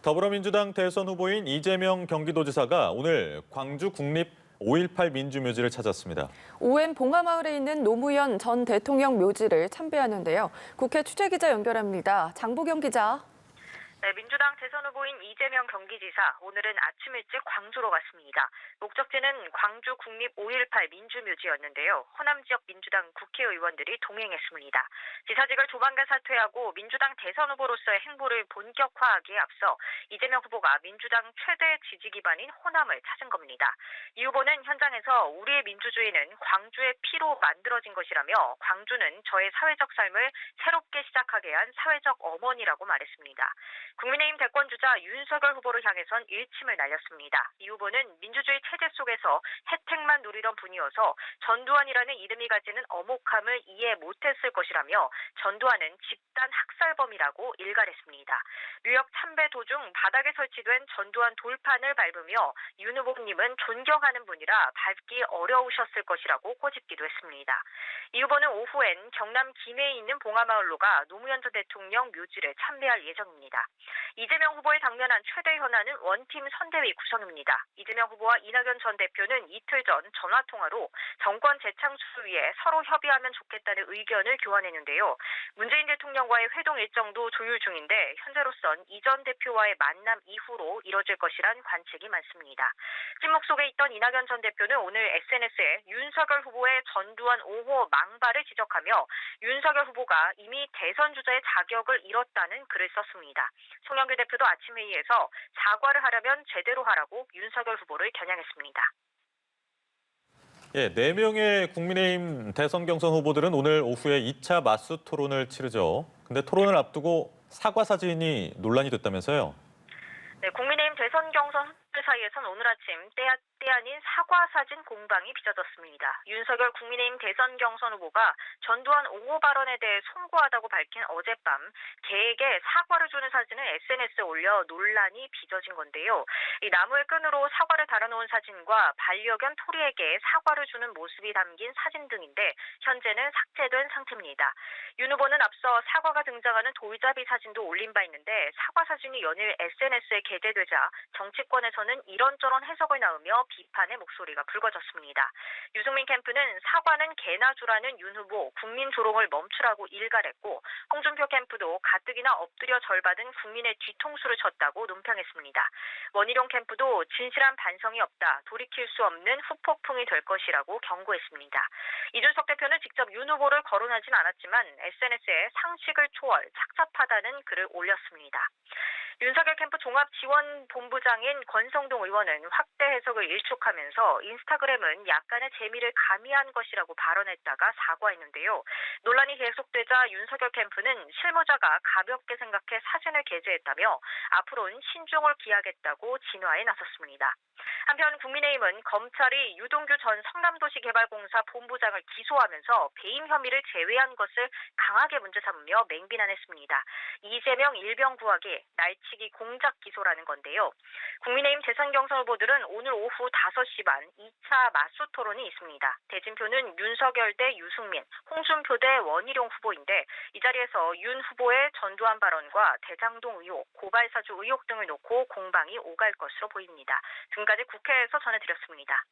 더불어민주당 대선 후보인 이재명 경기도지사가 오늘 광주 국립 5.18 민주묘지를 찾았습니다. 오웬 봉하마을에 있는 노무현 전 대통령 묘지를 참배하는데요. 국회 취재기자 연결합니다. 장보경 기자. 네, 민주당 대선 후보인 이재명 경기지사 오늘은 아침 일찍 광주로 갔습니다. 목적지는 광주 국립 5.18 민주묘지였는데요. 호남 지역 민주당 국회의원들이 동행했습니다. 지사직을 조만간 사퇴하고 민주당 대선 후보로서의 행보를 본격화하기에 앞서 이재명 후보가 민주당 최대 지지 기반인 호남을 찾은 겁니다. 이 후보는 현장에서 우리의 민주주의는 광주의 피로 만들어진 것이라며 광주는 저의 사회적 삶을 새롭게 시작하게 한 사회적 어머니라고 말했습니다. 국민의힘 대권주자 윤석열 후보를 향해선 일침을 날렸습니다. 이 후보는 민주주의 체제 속에서 혜택만 누리던 분이어서 전두환이라는 이름이 가지는 엄혹함을 이해 못했을 것이라며 전두환은 집단 학살범이라고 일갈했습니다. 뉴욕 참배 도중 바닥에 설치된 전두환 돌판을 밟으며 윤 후보님은 존경하는 분이라 밟기 어려우셨을 것이라고 꼬집기도 했습니다. 이 후보는 오후엔 경남 김해에 있는 봉하마을로 가 노무현 전 대통령 묘지를 참배할 예정입니다. 이재명 후보에 당면한 최대 현안은 원팀 선대위 구성입니다. 이재명 후보와 이낙연 전 대표는 이틀 전 전화통화로 정권 재창출을 위해 서로 협의하면 좋겠다는 의견을 교환했는데요. 문재인 대통령과의 회동 일정도 조율 중인데 현재로선 이 전 대표와의 만남 이후로 이뤄질 것이란 관측이 많습니다. 침묵 속에 있던 이낙연 전 대표는 오늘 SNS에 윤석열 후보의 전두환 5호 망발을 지적하며 윤석열 후보가 이미 대선 주자의 자격을 잃었다는 글을 썼습니다. 송영길 대표도 아침 회의에서 사과를 하려면 제대로 하라고 윤석열 후보를 겨냥했습니다. 예, 4명의 국민의힘 대선 경선 후보들은 오늘 오후에 2차 맞수 토론을 치르죠. 근데 토론을 앞두고 사과 사진이 논란이 됐다면서요? 네, 국민의힘 대선 경선 후보들 사이에선 오늘 아침 때 아닌 사과 사진 공방이 빚어졌습니다. 윤석열 국민의힘 대선 경선 후보가 전두환 5호 발언에 대해 송구하다고 밝힌 어젯밤 개에게 사과를 주는 사진을 SNS에 올려 논란이 빚어진 건데요. 이 나무의 끈으로 사과를 달아놓은 사진과 반려견 토리에게 사과를 주는 모습이 담긴 사진 등인데 현재는 삭제된 상태입니다. 윤 후보는 앞서 사과가 등장하는 돌잡이 사진도 올린 바 있는데 사과 사진이 연일 SNS에 게재되자 정치권에서는 이런저런 해석을 낳으며 비판의 목소리가 불거졌습니다. 유승민 캠프는 사과는 개나 주라는 윤 후보 국민 조롱을 멈추라고 일갈했고 홍준표 캠프도 가뜩이나 엎드려 절받은 국민의 뒤통수를 쳤다고 논평했습니다. 원희룡 캠프도 진실한 반성이 없다, 돌이킬 수 없는 후폭풍이 될 것이라고 경고했습니다. 이준석 대표는 직접 윤 후보를 거론하진 않았지만 SNS에 상식을 초월 착잡하다는 글을 올렸습니다. 윤석열 캠프 종합지원본부장인 권성동 의원은 확대 해석을 일축하면서 인스타그램은 약간의 재미를 가미한 것이라고 발언했다가 사과했는데요. 논란이 계속되자 윤석열 캠프는 실무자가 가볍게 생각해 사진을 게재했다며 앞으로는 신중을 기하겠다고 진화에 나섰습니다. 한편 국민의힘은 검찰이 유동규 전 성남도시개발공사 본부장을 기소하면서 배임 혐의를 제외한 것을 강하게 문제 삼으며 맹비난했습니다. 이재명 일병 구하기, 날치기 공작 기소라는 건데요. 국민의힘 대선 경선 후보들은 오늘 오후 5시 반 2차 맞수 토론이 있습니다. 대진표는 윤석열 대 유승민, 홍준표 대 원희룡 후보인데 이 자리에서 윤 후보의 전두환 발언과 대장동 의혹, 고발사주 의혹 등을 놓고 공방이 오갈 것으로 보입니다. 지금까지 국회에서 전해드렸습니다.